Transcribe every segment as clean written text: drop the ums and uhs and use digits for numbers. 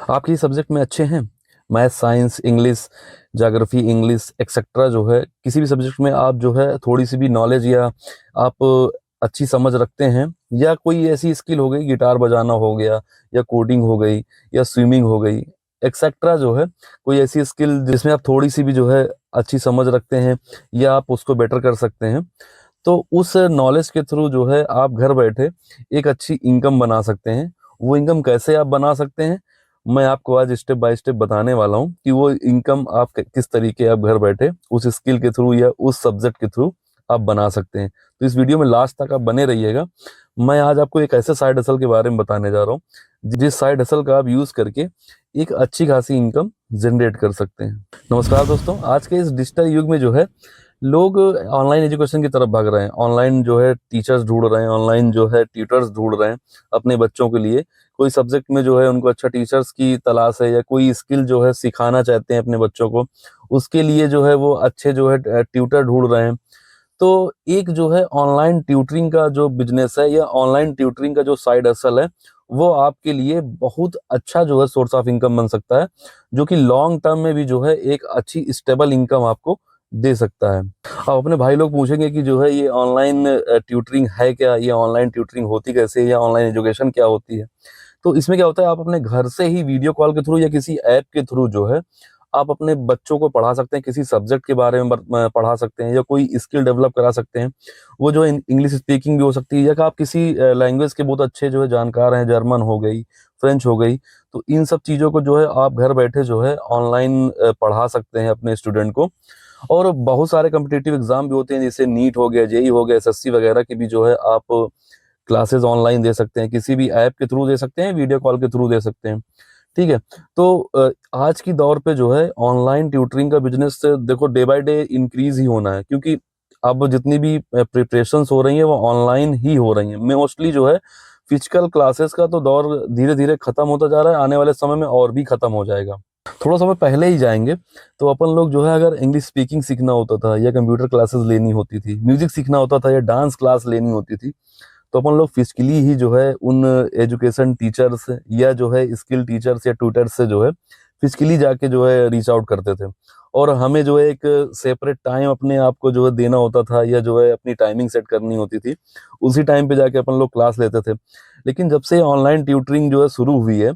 आपके सब्जेक्ट में अच्छे हैं, math, science, English, geography, English etcetera जो है, किसी भी सब्जेक्ट में आप जो है थोड़ी सी भी नॉलेज या आप अच्छी समझ रखते हैं, या कोई ऐसी स्किल हो गई, गिटार बजाना हो गया, या कोडिंग हो गई, या स्विमिंग हो गई एक्सेट्रा जो है, कोई ऐसी स्किल जिसमें आप थोड़ी सी भी जो है अच्छी समझ रखते हैं या आप उसको बेटर कर सकते हैं, तो उस नॉलेज के थ्रू जो है आप घर बैठे एक अच्छी इनकम बना सकते हैं। वो इनकम कैसे आप बना सकते हैं, मैं आपको आज स्टेप बाय स्टेप बताने वाला हूँ कि वो इनकम आप किस तरीके आप घर बैठे उस स्किल के थ्रू या उस सब्जेक्ट के थ्रू आप बना सकते हैं। तो इस वीडियो में लास्ट तक आप बने रहिएगा। मैं आज आपको एक ऐसे साइड हसल के बारे में बताने जा रहा हूँ जिस साइड हसल का आप यूज करके एक अच्छी खासी इनकम जनरेट कर सकते हैं। नमस्कार दोस्तों, आज के इस डिजिटल युग में जो है लोग ऑनलाइन एजुकेशन की तरफ भाग रहे हैं। ऑनलाइन जो है टीचर्स ढूंढ रहे हैं, ऑनलाइन जो है ट्यूटर्स ढूंढ रहे हैं अपने बच्चों के लिए। कोई सब्जेक्ट में जो है उनको अच्छा टीचर्स की तलाश है, या कोई स्किल जो है सिखाना चाहते हैं अपने बच्चों को, उसके लिए जो है वो अच्छे जो है ट्यूटर ढूंढ रहे हैं। तो एक जो है ऑनलाइन ट्यूटरिंग का जो बिजनेस है या ऑनलाइन ट्यूटरिंग का जो साइड हसल है, वो आपके लिए बहुत अच्छा जो है सोर्स ऑफ इनकम बन सकता है, जो कि लॉन्ग टर्म में भी जो है एक अच्छी स्टेबल इनकम आपको दे सकता है। अब अपने भाई लोग पूछेंगे कि जो है ये ऑनलाइन ट्यूटरिंग है क्या, ये ऑनलाइन ट्यूटरिंग होती कैसे है, या ऑनलाइन एजुकेशन क्या होती है। तो इसमें क्या होता है, आप अपने घर से ही वीडियो कॉल के थ्रू या किसी ऐप के थ्रू जो है आप अपने बच्चों को पढ़ा सकते हैं, किसी सब्जेक्ट के बारे में पढ़ा सकते हैं, या कोई स्किल डेवलप करा सकते हैं। वो जो इंग्लिश स्पीकिंग भी हो सकती है, या कि आप किसी लैंग्वेज के बहुत अच्छे जो है जानकार हैं, जर्मन हो गई, फ्रेंच हो गई, तो इन सब चीज़ों को जो है आप घर बैठे जो है ऑनलाइन पढ़ा सकते हैं अपने स्टूडेंट को। और बहुत सारे कॉम्पिटिटिव एग्जाम भी होते हैं, जैसे नीट हो गया, जेई हो गया, एसएससी वगैरह के भी जो है आप क्लासेस ऑनलाइन दे सकते हैं, किसी भी ऐप के थ्रू दे सकते हैं, वीडियो कॉल के थ्रू दे सकते हैं। ठीक है। तो आज की दौर पे जो है ऑनलाइन ट्यूटरिंग का बिजनेस देखो डे बाय डे इंक्रीज ही होना है, क्योंकि अब जितनी भी प्रिपरेशंस हो रही हैं वो ऑनलाइन ही हो रही हैं। मोस्टली जो है फिजिकल क्लासेस का तो दौर धीरे धीरे खत्म होता जा रहा है, आने वाले समय में और भी खत्म हो जाएगा। थोड़ा समय पहले ही जाएंगे तो अपन लोग जो है अगर इंग्लिश स्पीकिंग सीखना होता था, या कंप्यूटर क्लासेस लेनी होती थी, म्यूजिक सीखना होता था, या डांस क्लास लेनी होती थी, तो अपन लोग फिजिकली ही जो है उन एजुकेशन टीचर्स या जो है स्किल टीचर्स या ट्यूटर्स से जो है फिजिकली जाके जो है रीच आउट करते थे। और हमें जो है एक सेपरेट टाइम अपने आप को जो है देना होता था, या जो है अपनी टाइमिंग सेट करनी होती थी, उसी टाइम पे जाके अपन लोग क्लास लेते थे। लेकिन जब से ऑनलाइन ट्यूटरिंग जो है शुरू हुई है,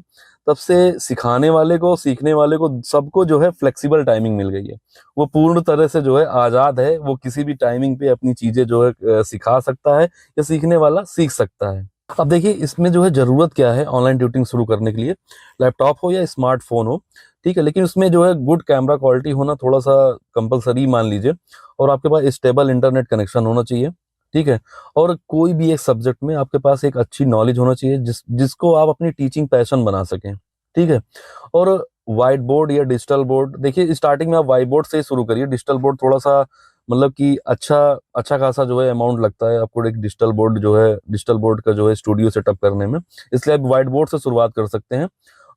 तब से सिखाने वाले को, सीखने वाले को, सबको जो है फ्लेक्सिबल टाइमिंग मिल गई है। वो पूर्ण तरह से जो है आज़ाद है, वो किसी भी टाइमिंग पे अपनी चीज़ें जो है सिखा सकता है, या सीखने वाला सीख सकता है। अब देखिए इसमें जो है ज़रूरत क्या है ऑनलाइन ट्यूटिंग शुरू करने के लिए, लैपटॉप हो या स्मार्टफोन हो, ठीक है, लेकिन उसमें जो है गुड कैमरा क्वालिटी होना थोड़ा सा कंपलसरी मान लीजिए, और आपके पास स्टेबल इंटरनेट कनेक्शन होना चाहिए। ठीक है। और कोई भी एक सब्जेक्ट में आपके पास एक अच्छी नॉलेज होना चाहिए जिसको आप अपनी टीचिंग पैशन बना सकें। ठीक है। और व्हाइट बोर्ड या डिजिटल बोर्ड, देखिए स्टार्टिंग में आप व्हाइट बोर्ड से ही शुरू करिए। डिजिटल बोर्ड थोड़ा सा मतलब कि अच्छा अच्छा खासा जो है अमाउंट लगता है आपको एक डिजिटल बोर्ड जो है, डिजिटल बोर्ड का जो है स्टूडियो सेटअप करने में, इसलिए आप व्हाइट बोर्ड से शुरुआत कर सकते हैं।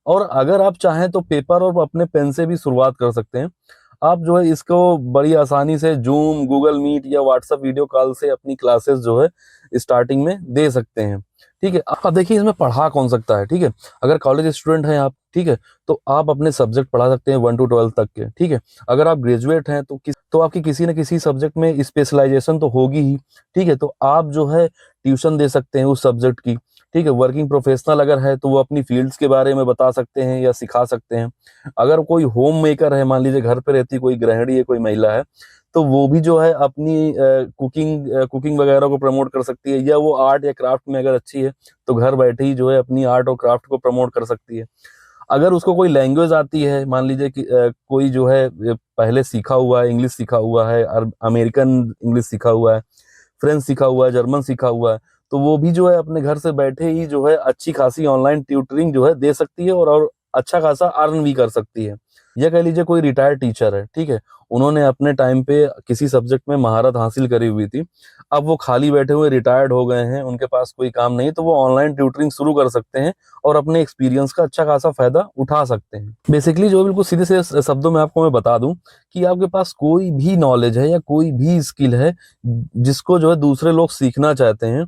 और अगर आप चाहें तो पेपर और अपने पेन से भी शुरुआत कर सकते हैं। आप जो है इसको बड़ी आसानी से जूम, गूगल मीट या व्हाट्सएप वीडियो कॉल से अपनी क्लासेस जो है स्टार्टिंग में दे सकते हैं। ठीक है। अब देखिए इसमें पढ़ा कौन सकता है। ठीक है। अगर कॉलेज स्टूडेंट हैं आप, ठीक है, तो आप अपने सब्जेक्ट पढ़ा सकते हैं 1 to 12 तक के। ठीक है। अगर आप ग्रेजुएट हैं तो आपकी किसी न किसी सब्जेक्ट में स्पेशलाइजेशन तो होगी ही। ठीक है। तो आप जो है ट्यूशन दे सकते हैं उस सब्जेक्ट की। ठीक है। वर्किंग प्रोफेशनल अगर है तो वो अपनी फील्ड्स के बारे में बता सकते हैं या सिखा सकते हैं। अगर कोई होम मेकर है, मान लीजिए घर पे रहती कोई गृहिणी है, कोई महिला है, तो वो भी जो है अपनी कुकिंग वगैरह को प्रमोट कर सकती है, या वो आर्ट या क्राफ्ट में अगर अच्छी है तो घर बैठे ही जो है अपनी आर्ट और क्राफ्ट को प्रमोट कर सकती है। अगर उसको कोई लैंग्वेज आती है, मान लीजिए कि कोई जो है पहले सीखा हुआ है, इंग्लिश सीखा हुआ है, अमेरिकन इंग्लिश सीखा हुआ है, फ्रेंच सीखा हुआ है, जर्मन सीखा हुआ है, तो वो भी जो है अपने घर से बैठे ही जो है अच्छी खासी ऑनलाइन ट्यूटरिंग जो है दे सकती है, और अच्छा खासा अर्न भी कर सकती है। या कह लीजिए कोई रिटायर्ड टीचर है, ठीक है, उन्होंने अपने टाइम पे किसी सब्जेक्ट में महारत हासिल करी हुई थी, अब वो खाली बैठे हुए रिटायर्ड हो गए हैं, उनके पास कोई काम नहीं, तो वो ऑनलाइन ट्यूटरिंग शुरू कर सकते हैं और अपने एक्सपीरियंस का अच्छा खासा फायदा उठा सकते हैं। बेसिकली जो बिल्कुल सीधे से शब्दों में आपको मैं बता दूं कि आपके पास कोई भी नॉलेज है या कोई भी स्किल है जिसको जो है दूसरे लोग सीखना चाहते हैं,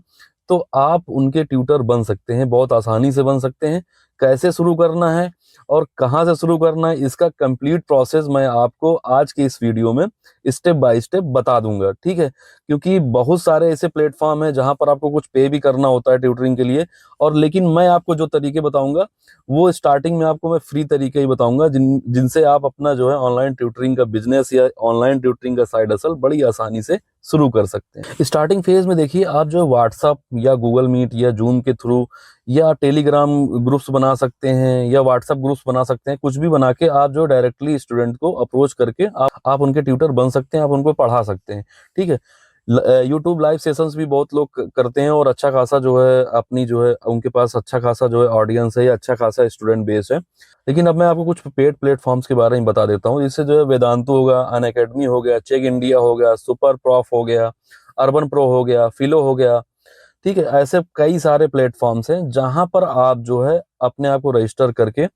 तो आप उनके ट्यूटर बन सकते हैं, बहुत आसानी से बन सकते हैं। कैसे शुरू करना है, और कहाँ से शुरू करना है, इसका कंप्लीट प्रोसेस मैं आपको आज के इस वीडियो में स्टेप बाय स्टेप बता दूंगा, ठीक है। क्योंकि बहुत सारे ऐसे प्लेटफॉर्म हैं जहां पर आपको कुछ पे भी करना होता है ट्यूटरिंग के लिए, और लेकिन मैं आपको जो तरीके बताऊंगा वो स्टार्टिंग में आपको मैं फ्री तरीके ही बताऊंगा, जिनसे आप अपना जो है ऑनलाइन ट्यूटरिंग का बिजनेस या ऑनलाइन ट्यूटरिंग का साइड हसल बड़ी आसानी से शुरू कर सकते हैं। स्टार्टिंग फेज में देखिए, आप जो व्हाट्सअप या गूगल मीट या जूम के थ्रू या टेलीग्राम ग्रुप्स बना सकते हैं या व्हाट्सएप ग्रुप्स बना सकते हैं, कुछ भी बना के आप जो डायरेक्टली स्टूडेंट को अप्रोच करके आप उनके ट्यूटर बन सकते हैं, आप उनको पढ़ा सकते हैं, ठीक है। यूट्यूब लाइव सेशंस भी बहुत लोग करते हैं और अच्छा खासा जो है अपनी जो है उनके पास अच्छा खासा जो है ऑडियंस है या अच्छा खासा स्टूडेंट बेस है। लेकिन अब मैं आपको कुछ पेड प्लेटफॉर्म्स के बारे में बता देता हूँ, जिससे जो है वेदांतु होगा, अनअकैडमी हो गया, चेक इंडिया हो गया, सुपर प्रॉफ हो गया, अर्बन प्रो हो गया, फिलो हो गया, ठीक है। ऐसे कई सारे प्लेटफॉर्म्स हैं जहां पर आप जो है अपने आप को रजिस्टर करके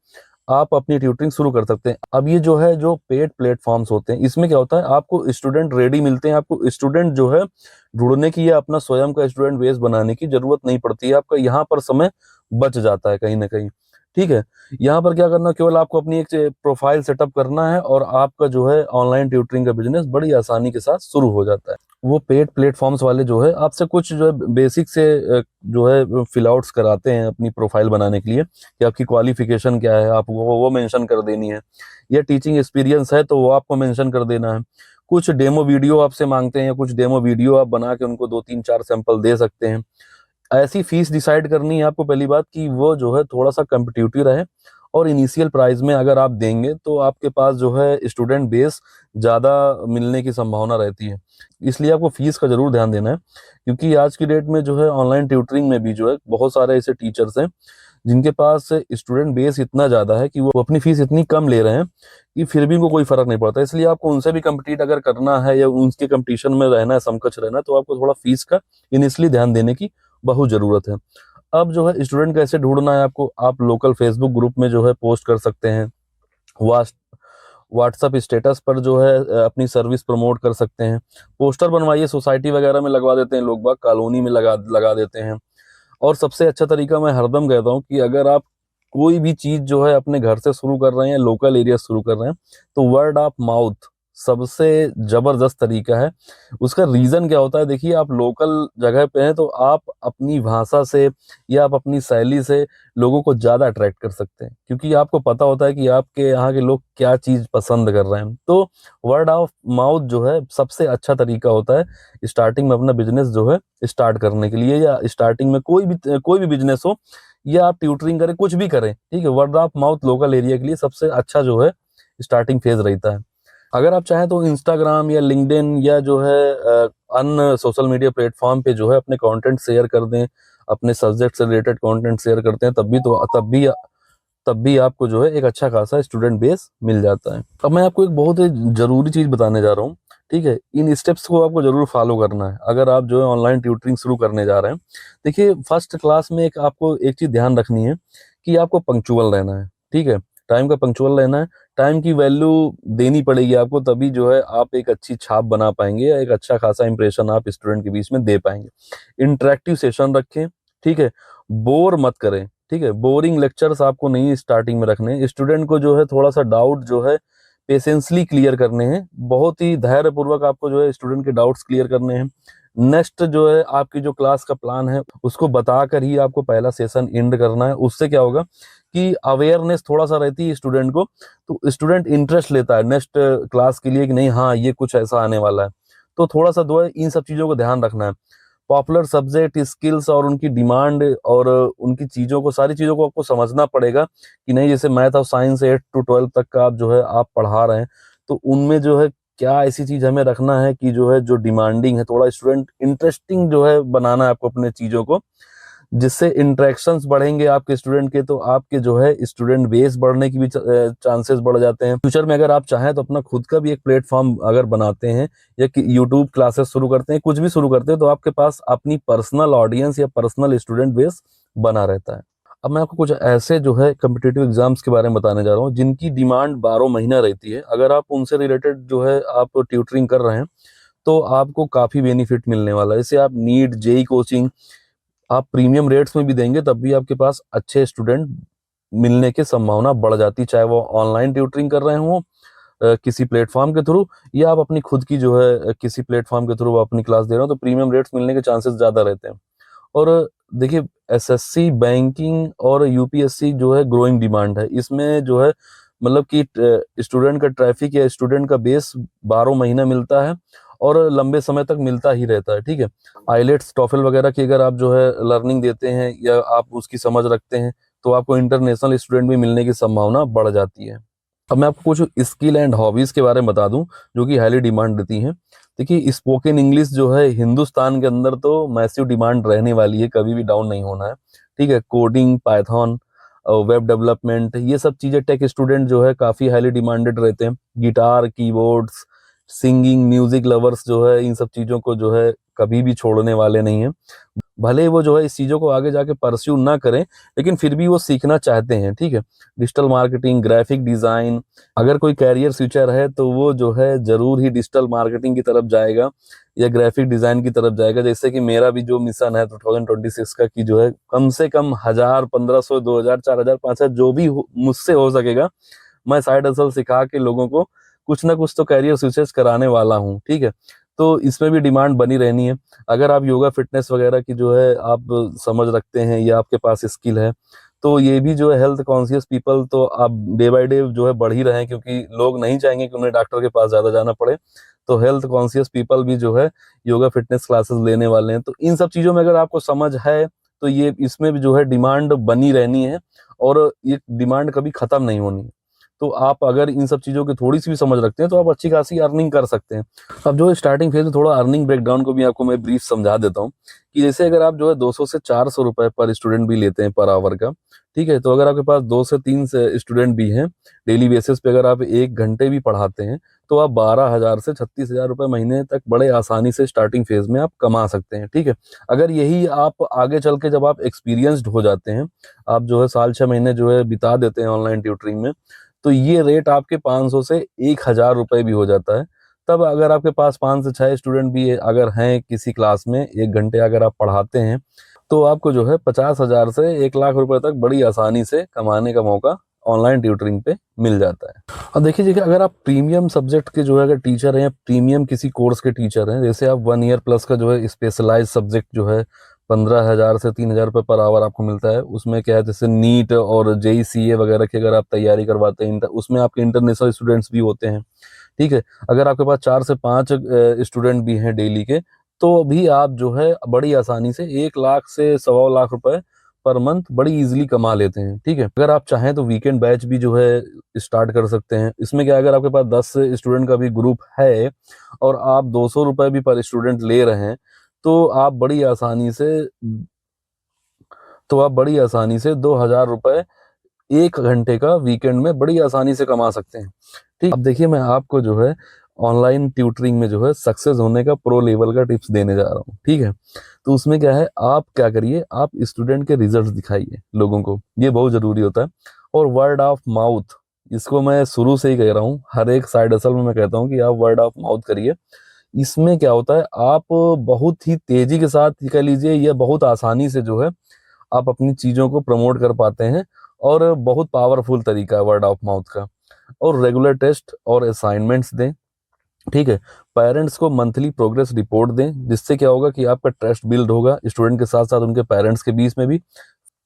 आप अपनी ट्यूटरिंग शुरू कर सकते हैं। अब ये जो है जो पेड प्लेटफॉर्म्स होते हैं, इसमें क्या होता है, आपको स्टूडेंट रेडी मिलते हैं, आपको स्टूडेंट जो है ढूंढने की या अपना स्वयं का स्टूडेंट बेस बनाने की जरूरत नहीं पड़ती है, आपका यहाँ पर समय बच जाता है कहीं ना कहीं, ठीक है। यहाँ पर क्या करना, केवल आपको अपनी एक प्रोफाइल सेटअप करना है और आपका जो है ऑनलाइन ट्यूटरिंग का बिजनेस बड़ी आसानी के साथ शुरू हो जाता है। वो पेड प्लेटफॉर्म्स वाले जो है आपसे कुछ जो है बेसिक से जो है फिल आउट्स कराते हैं अपनी प्रोफाइल बनाने के लिए, कि आपकी क्वालिफिकेशन क्या है, आप वो मेंशन कर देनी है, या टीचिंग एक्सपीरियंस है तो वो आपको मेंशन कर देना है। कुछ डेमो वीडियो आपसे मांगते हैं, कुछ डेमो वीडियो आप बना के उनको 2 3 4 सैंपल दे सकते हैं। ऐसी फीस डिसाइड करनी है आपको, पहली बात कि वो जो है थोड़ा सा कम्पिटिटिव रहे, और इनिशियल प्राइस में अगर आप देंगे तो आपके पास जो है स्टूडेंट बेस ज़्यादा मिलने की संभावना रहती है। इसलिए आपको फीस का जरूर ध्यान देना है, क्योंकि आज की डेट में जो है ऑनलाइन ट्यूटरिंग में भी जो है बहुत सारे ऐसे टीचर्स हैं जिनके पास स्टूडेंट बेस इतना ज़्यादा है कि वो अपनी फीस इतनी कम ले रहे हैं कि फिर भी उनको कोई फर्क नहीं पड़ता। इसलिए आपको उनसे भी कम्पिटिट अगर करना है या उनके कंपटीशन में रहना है, समकक्ष रहना है, तो आपको थोड़ा फीस का इनिशियली ध्यान देने की बहुत जरूरत है। अब जो है स्टूडेंट कैसे ढूंढना है आपको, आप लोकल फेसबुक ग्रुप में जो है पोस्ट कर सकते हैं, व्हाट्सएप स्टेटस पर जो है अपनी सर्विस प्रमोट कर सकते हैं, पोस्टर बनवाइए, सोसाइटी वगैरह में लगवा देते हैं लोग बाग, कॉलोनी में लगा लगा देते हैं। और सबसे अच्छा तरीका मैं हरदम कहता हूँ कि अगर आप कोई भी चीज जो है अपने घर से शुरू कर रहे हैं, लोकल एरिया से शुरू कर रहे हैं, तो वर्ड ऑफ माउथ सबसे जबरदस्त तरीका है। उसका रीजन क्या होता है, देखिए आप लोकल जगह पे हैं तो आप अपनी भाषा से या आप अपनी शैली से लोगों को ज्यादा अट्रैक्ट कर सकते हैं, क्योंकि आपको पता होता है कि आपके यहाँ के लोग क्या चीज पसंद कर रहे हैं। तो वर्ड ऑफ माउथ जो है सबसे अच्छा तरीका होता है स्टार्टिंग में अपना बिजनेस जो है स्टार्ट करने के लिए, या स्टार्टिंग में कोई भी बिजनेस हो, या आप ट्यूटरिंग करें, कुछ भी करें, ठीक है। Word of mouth local area के लिए सबसे अच्छा जो है स्टार्टिंग फेज रहता है। अगर आप चाहें तो इंस्टाग्राम या लिंक्डइन या जो है अन्य सोशल मीडिया प्लेटफॉर्म पे जो है अपने कंटेंट शेयर कर दें, अपने सब्जेक्ट से रिलेटेड कंटेंट शेयर करते हैं, तब भी आपको जो है एक अच्छा खासा स्टूडेंट बेस मिल जाता है। अब मैं आपको एक बहुत ही जरूरी चीज बताने जा रहा हूँ, ठीक है। इन स्टेप्स को आपको जरूर फॉलो करना है अगर आप जो है ऑनलाइन ट्यूटरिंग शुरू करने जा रहे हैं। देखिए, फर्स्ट क्लास में आपको एक चीज ध्यान रखनी है कि आपको पंक्चुअल रहना है, ठीक है। टाइम का पंक्चुअल रहना है, टाइम की वैल्यू देनी पड़ेगी आपको, तभी जो है आप एक अच्छी छाप बना पाएंगे या एक अच्छा खासा इंप्रेशन आप स्टूडेंट के बीच में दे पाएंगे। इंटरेक्टिव सेशन रखें, ठीक है। बोर मत करें, ठीक है। बोरिंग लेक्चर्स आपको नहीं स्टार्टिंग में रखने। स्टूडेंट को जो है थोड़ा सा डाउट जो है पेशेंसली क्लियर करने हैं, बहुत ही धैर्य पूर्वक आपको जो है स्टूडेंट के डाउट्स क्लियर करने हैं। नेक्स्ट जो है आपकी जो क्लास का प्लान है उसको बताकर ही आपको पहला सेशन एंड करना है। उससे क्या होगा कि अवेयरनेस थोड़ा सा रहती है स्टूडेंट को, तो स्टूडेंट इंटरेस्ट लेता है नेक्स्ट क्लास के लिए कि नहीं, हाँ ये कुछ ऐसा आने वाला है। तो थोड़ा सा जो है इन सब चीजों को ध्यान रखना है। पॉपुलर सब्जेक्ट, स्किल्स और उनकी डिमांड और उनकी चीजों को, सारी चीजों को आपको समझना पड़ेगा कि नहीं, जैसे मैथ और साइंस 8 to 12 तक का आप जो है आप पढ़ा रहे हैं, तो उनमें जो है क्या ऐसी चीज हमें रखना है कि जो है जो डिमांडिंग है, थोड़ा स्टूडेंट इंटरेस्टिंग जो है बनाना है आपको अपने चीजों को, जिससे इंटरेक्शंस बढ़ेंगे आपके स्टूडेंट के, तो आपके जो है स्टूडेंट बेस बढ़ने की भी चांसेस बढ़ जाते हैं। फ्यूचर में अगर आप चाहें तो अपना खुद का भी एक प्लेटफॉर्म अगर बनाते हैं या कि यूट्यूब क्लासेस शुरू करते हैं, कुछ भी शुरू करते हैं, तो आपके पास अपनी पर्सनल ऑडियंस या पर्सनल स्टूडेंट बेस बना रहता है। अब मैं आपको कुछ ऐसे जो है कम्पिटिटिव एग्जाम्स के बारे में बताने जा रहा हूँ जिनकी डिमांड 12 महीना रहती है। अगर आप उनसे रिलेटेड जो है आप ट्यूटरिंग कर रहे हैं तो आपको काफी बेनिफिट मिलने वाला है। जैसे आप नीट जेई कोचिंग आप प्रीमियम रेट्स में भी देंगे तब भी आपके पास अच्छे स्टूडेंट मिलने की संभावना बढ़ जाती है, चाहे वो ऑनलाइन ट्यूटरिंग कर रहे हों किसी प्लेटफॉर्म के थ्रू, या आप अपनी खुद की जो है किसी प्लेटफॉर्म के थ्रू अपनी क्लास दे रहे हो, तो प्रीमियम रेट्स मिलने के चांसेस ज़्यादा रहते हैं। और देखिए, एसएससी, बैंकिंग और यूपीएससी जो है ग्रोइंग डिमांड है। इसमें जो है मतलब कि स्टूडेंट का ट्रैफिक या स्टूडेंट का बेस 12 महीना मिलता है और लंबे समय तक मिलता ही रहता है। ठीक है, आइलेट्स, टॉफल वगैरह की अगर आप जो है लर्निंग देते हैं या आप उसकी समझ रखते हैं, तो आपको इंटरनेशनल स्टूडेंट भी मिलने की संभावना बढ़ जाती है। अब मैं आपको कुछ स्किल एंड हॉबीज के बारे में बता दूं जो कि हाईली डिमांड देती हैं। देखिए, स्पोकन इंग्लिश जो है हिंदुस्तान के अंदर तो मैसिव डिमांड रहने वाली है, कभी भी डाउन नहीं होना है। ठीक है, कोडिंग, पाइथन, वेब डेवलपमेंट, ये सब चीजें टेक स्टूडेंट जो है काफी हाईली डिमांडेड रहते हैं। Guitar, keyboards, singing, music lovers जो है इन सब चीजों को जो है कभी भी छोड़ने वाले नहीं है। भले ही वो जो है इस चीजों को आगे जाके परस्यू ना करें, लेकिन फिर भी वो सीखना चाहते हैं। ठीक है, डिजिटल मार्केटिंग, ग्राफिक डिजाइन, अगर कोई कैरियर फ्यूचर है तो वो जो है जरूर ही डिजिटल मार्केटिंग की तरफ जाएगा या ग्राफिक डिजाइन की तरफ जाएगा। जैसे कि मेरा भी जो मिशन है 2026 का, कि जो है कम से कम 1000, 1500, 2000, 4000, 5000 जो भी मुझसे हो सकेगा, मैं साइड हसल सिखा के लोगों को कुछ ना कुछ तो कैरियर स्विचेस कराने वाला हूँ। ठीक है, तो इसमें भी डिमांड बनी रहनी है। अगर आप योगा, फिटनेस वगैरह की जो है आप समझ रखते हैं या आपके पास स्किल है, तो ये भी जो है हेल्थ कॉन्शियस पीपल तो आप डे बाय डे जो है बढ़ ही रहे हैं, क्योंकि लोग नहीं चाहेंगे कि उन्हें डॉक्टर के पास ज्यादा जाना पड़े। तो हेल्थ कॉन्शियस पीपल भी जो है योगा, फिटनेस क्लासेस लेने वाले हैं। तो इन सब चीजों में अगर आपको समझ है, तो ये इसमें भी जो है डिमांड बनी रहनी है और ये डिमांड कभी खत्म नहीं होनी है। तो आप अगर इन सब चीजों की थोड़ी सी भी समझ रखते हैं, तो आप अच्छी खासी अर्निंग कर सकते हैं। अब जो स्टार्टिंग फेज में थोड़ा अर्निंग ब्रेकडाउन को भी आपको मैं ब्रीफ समझा देता हूँ, कि जैसे अगर आप जो है 200 से 400 रुपए पर स्टूडेंट भी लेते हैं पर आवर का। ठीक है, तो अगर आपके पास 2 से 3 से स्टूडेंट भी हैं डेली बेसिस पे, अगर आप 1 घंटे भी पढ़ाते हैं, तो आप 12,000 से 36,000 रुपए महीने तक बड़े आसानी से स्टार्टिंग फेज में आप कमा सकते हैं। ठीक है, अगर यही आप आगे चल के जब आप एक्सपीरियंस्ड हो जाते हैं, आप जो है साल 6 महीने जो है बिता देते हैं ऑनलाइन ट्यूटरिंग में, तो ये रेट आपके 500 से 1,000 रुपए भी हो जाता है। तब अगर आपके पास 5 से 6 स्टूडेंट भी अगर हैं किसी क्लास में, 1 घंटे अगर आप पढ़ाते हैं, तो आपको जो है 50,000 से 1 लाख रुपए तक बड़ी आसानी से कमाने का मौका ऑनलाइन ट्यूटरिंग पे मिल जाता है। और देखिए, अगर आप प्रीमियम सब्जेक्ट के जो है अगर टीचर हैं, प्रीमियम किसी कोर्स के टीचर हैं, जैसे आप 1 ईयर प्लस का जो है स्पेशलाइज सब्जेक्ट जो है 15,000 से 3,000 रुपये पर आवर आपको मिलता है। उसमें क्या है, जैसे नीट और JEE वगैरह की अगर आप तैयारी करवाते हैं, उसमें आपके इंटरनेशनल स्टूडेंट्स भी होते हैं। ठीक है, अगर आपके पास 4 से 5 स्टूडेंट भी हैं डेली के, तो भी आप जो है बड़ी आसानी से 1 लाख से 1.25 लाख रुपए पर मंथ बड़ी इजीली कमा लेते हैं। ठीक है, अगर आप चाहें तो वीकेंड बैच भी जो है स्टार्ट कर सकते हैं। इसमें क्या है, अगर आपके पास 10 स्टूडेंट का भी ग्रुप है और आप 200 रुपए भी पर स्टूडेंट ले रहे हैं, तो आप बड़ी आसानी से 2,000 रुपए 1 घंटे का वीकेंड में बड़ी आसानी से कमा सकते हैं। ठीक, अब देखिए, मैं आपको जो है ऑनलाइन ट्यूटरिंग में जो है सक्सेस होने का प्रो लेवल का टिप्स देने जा रहा हूँ। ठीक है, तो उसमें क्या है, आप क्या करिए, आप स्टूडेंट के रिजल्ट्स दिखाइए लोगों को, ये बहुत जरूरी होता है। और वर्ड ऑफ माउथ, इसको मैं शुरू से ही कह रहा हूँ, हर एक साइड हसल में मैं कहता हूँ कि आप वर्ड ऑफ माउथ करिए। इसमें क्या होता है, आप बहुत ही तेजी के साथ कह लीजिए या बहुत आसानी से जो है आप अपनी चीजों को प्रमोट कर पाते हैं, और बहुत पावरफुल तरीका है वर्ड ऑफ माउथ का। और रेगुलर टेस्ट और असाइनमेंट्स दें। ठीक है, पेरेंट्स को मंथली प्रोग्रेस रिपोर्ट दें, जिससे क्या होगा कि आपका ट्रस्ट बिल्ड होगा स्टूडेंट के साथ साथ उनके पेरेंट्स के बीच में भी।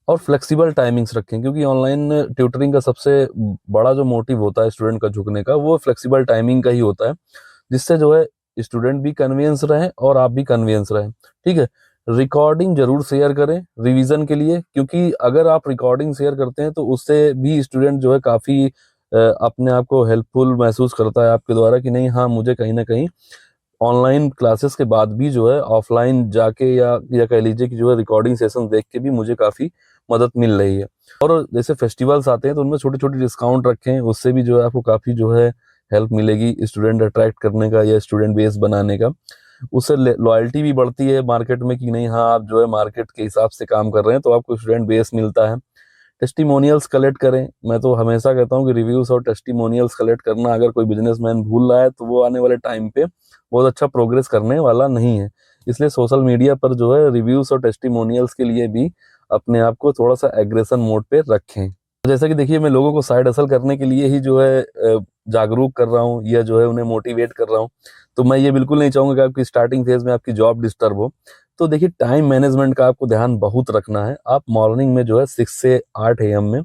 और फ्लेक्सिबल टाइमिंग्स रखें, क्योंकि ऑनलाइन ट्यूटरिंग का सबसे बड़ा जो मोटिव होता है स्टूडेंट का झुकने का, वो फ्लेक्सिबल टाइमिंग का ही होता है, जिससे जो है स्टूडेंट भी कन्वीनियंस रहे और आप भी कन्वीनियंस रहे। ठीक है, रिकॉर्डिंग जरूर शेयर करें रिवीजन के लिए, क्योंकि अगर आप रिकॉर्डिंग शेयर करते हैं तो उससे भी स्टूडेंट जो है काफी अपने आप को हेल्पफुल महसूस करता है आपके द्वारा, कि नहीं, हाँ, मुझे कहीं ना कहीं ऑनलाइन क्लासेस के बाद भी जो है ऑफलाइन जाके या कह लीजिए कि जो है रिकॉर्डिंग सेशन देख के भी मुझे काफी मदद मिल रही है। और जैसे फेस्टिवल्स आते हैं तो उनमें छोटी छोटी डिस्काउंट रखें, उससे भी जो है आपको काफी जो है हेल्प मिलेगी स्टूडेंट अट्रैक्ट करने का या स्टूडेंट बेस बनाने का। उससे लॉयल्टी भी बढ़ती है मार्केट में, कि नहीं, हाँ, आप जो है मार्केट के हिसाब से काम कर रहे हैं, तो आपको स्टूडेंट बेस मिलता है। टेस्टिमोनियल्स कलेक्ट करें। मैं तो हमेशा कहता हूँ कि रिव्यूज और टेस्टिमोनियल्स कलेक्ट करना अगर कोई बिजनेसमैन भूल रहा है, तो वो आने वाले टाइम पे बहुत अच्छा प्रोग्रेस करने वाला नहीं है। इसलिए सोशल मीडिया पर जो है रिव्यूज और टेस्टिमोनियल्स के लिए भी अपने आप को थोड़ा सा एग्रेशन मोड पे रखें। जैसा कि देखिए मैं लोगों को साइड हसल करने के लिए ही जो है जागरूक कर रहा हूँ या जो है उन्हें मोटिवेट कर रहा हूँ। तो मैं ये बिल्कुल नहीं चाहूँगा कि आपकी स्टार्टिंग फेज़ में आपकी जॉब डिस्टर्ब हो। तो देखिए टाइम मैनेजमेंट का आपको ध्यान बहुत रखना है। आप मॉर्निंग में जो है 6 से 8 एएम में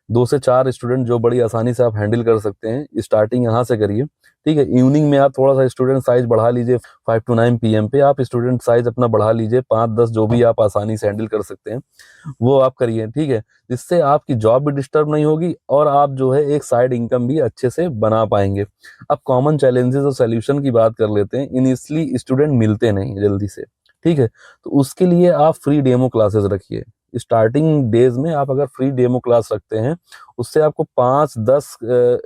2 से 4 स्टूडेंट जो बड़ी आसानी से आप हैंडल कर सकते हैं, स्टार्टिंग यहाँ से करिए, ठीक है? इवनिंग में आप थोड़ा-सा स्टूडेंट साइज़ बढ़ा लीजिए 5 टू 9 पीएम पे आप स्टूडेंट साइज़ अपना बढ़ा लीजिए, 5-10 जो भी आप आसानी से हैंडल कर सकते हैं, वो आप करिए, ठीक है? जिससे आपकी जॉब भी डिस्टर्ब नहीं होगी और आप जो है एक साइड इनकम भी अच्छे से बना पाएँगे। अब कॉमन चैलेंजेज़ और सॉल्यूशन की बात कर लेते हैं। इनिशियली स्टूडेंट मिलते नहीं जल्दी से, ठीक है? तो उसके लिए आप फ्री डेमो क्लासेस रखिए। स्टार्टिंग डेज़ में आप अगर फ्री डेमो क्लास रखते हैं, उससे आपको 5-10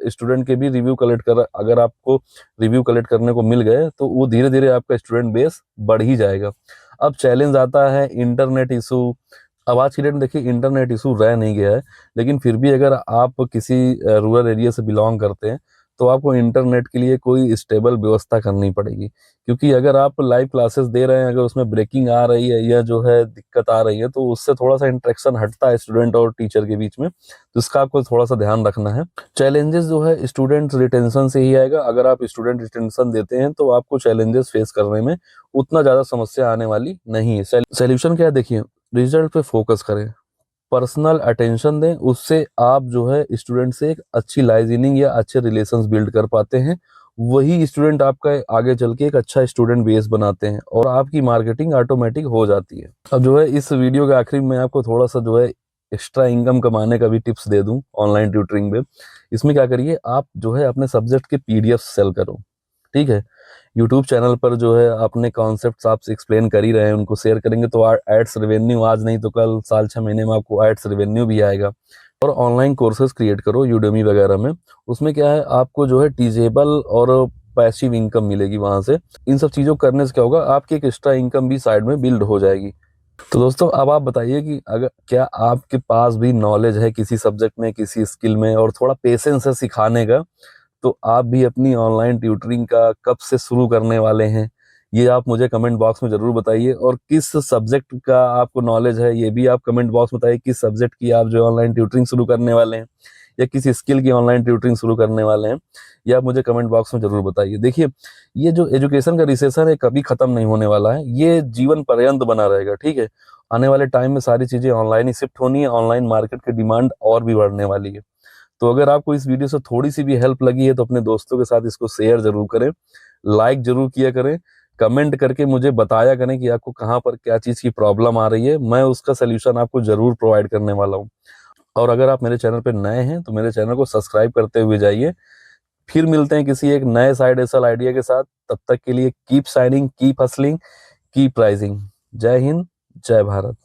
स्टूडेंट के भी रिव्यू कलेक्ट कर अगर आपको रिव्यू कलेक्ट करने को मिल गए, तो वो धीरे-धीरे आपका स्टूडेंट बेस बढ़ ही जाएगा। अब चैलेंज आता है इंटरनेट इश्यू। अब आज की डेट में देखिए इंटरनेट इशू रह नहीं गया है, लेकिन फिर भी अगर आप किसी रूरल एरिया से बिलॉन्ग करते हैं, तो आपको इंटरनेट के लिए कोई स्टेबल व्यवस्था करनी पड़ेगी। क्योंकि अगर आप लाइव क्लासेस दे रहे हैं, अगर उसमें ब्रेकिंग आ रही है या जो है दिक्कत आ रही है, तो उससे थोड़ा-सा इंटरेक्शन हटता है स्टूडेंट और टीचर के बीच में, तो इसका आपको थोड़ा-सा ध्यान रखना है। चैलेंजेस जो है स्टूडेंट रिटेंशन से ही आएगा। अगर आप स्टूडेंट रिटेंशन देते हैं, तो आपको चैलेंजेस फेस करने में उतना ज़्यादा समस्या आने वाली नहीं है। सॉल्यूशन क्या है देखिए, रिजल्ट पे फोकस करें, पर्सनल अटेंशन दें, उससे आप जो है स्टूडेंट से एक अच्छी लाइजनिंग या अच्छे रिलेशंस बिल्ड कर पाते हैं। वही स्टूडेंट आपका आगे चल के एक अच्छा स्टूडेंट बेस बनाते हैं और आपकी मार्केटिंग ऑटोमेटिक हो जाती है। अब जो है इस वीडियो के आखिरी में मैं आपको थोड़ा-सा जो है एक्स्ट्रा इनकम कमाने का भी टिप्स दे दूँ ऑनलाइन ट्यूटरिंग में। इसमें क्या करिए, आप जो है अपने सब्जेक्ट के पीडीएफ सेल करो, ठीक है? यूट्यूब चैनल पर जो है अपने कॉन्सेप्ट्स आप एक्सप्लेन कर ही रहे हैं, उनको शेयर करेंगे तो एड्स रेवेन्यू आज नहीं तो कल, साल 6 महीने में आपको एड्स रेवेन्यू भी आएगा। और ऑनलाइन कोर्सेज क्रिएट करो यूडेमी वगैरह में। उसमें क्या है, आपको जो है टीचेबल और पैसिव इनकम मिलेगी वहाँ से। इन सब चीज़ों को करने से क्या होगा, आपकी एक एक्स्ट्रा इनकम भी साइड में बिल्ड हो जाएगी। तो दोस्तों अब आप बताइए कि अगर क्या आपके पास भी नॉलेज है किसी सब्जेक्ट में, किसी स्किल में और थोड़ा पेशेंस है सिखाने का, तो आप भी अपनी ऑनलाइन ट्यूटरिंग का कब से शुरू करने वाले हैं? ये आप मुझे कमेंट बॉक्स में ज़रूर बताइए और किस सब्जेक्ट का आपको नॉलेज है, ये भी आप कमेंट बॉक्स में बताइए। किस सब्जेक्ट की आप जो ऑनलाइन ट्यूटरिंग शुरू करने वाले हैं या किस स्किल की ऑनलाइन ट्यूटरिंग शुरू करने वाले हैं, ये आप मुझे कमेंट बॉक्स में ज़रूर बताइए। देखिए, ये जो एजुकेशन का रिसेशन है कभी ख़त्म नहीं होने वाला है, ये जीवन पर्यंत बना रहेगा, ठीक है? आने वाले टाइम में सारी चीज़ें ऑनलाइन ही शिफ्ट होनी है, ऑनलाइन मार्केट की डिमांड और भी बढ़ने वाली है। तो अगर आपको इस वीडियो से थोड़ी-सी भी हेल्प लगी है तो अपने दोस्तों के साथ इसको शेयर ज़रूर करें, लाइक ज़रूर किया करें, कमेंट करके मुझे बताया करें कि आपको कहाँ पर क्या चीज़ की प्रॉब्लम आ रही है, मैं उसका सॉल्यूशन आपको ज़रूर प्रोवाइड करने वाला हूँ। और अगर आप मेरे चैनल पे नए हैं तो मेरे चैनल को सब्सक्राइब करते हुए जाइए। फिर मिलते हैं किसी एक नए साइड हसल आइडिया के साथ, तब तक के लिए keep shining, keep hustling, keep rising. जय हिंद, जय भारत।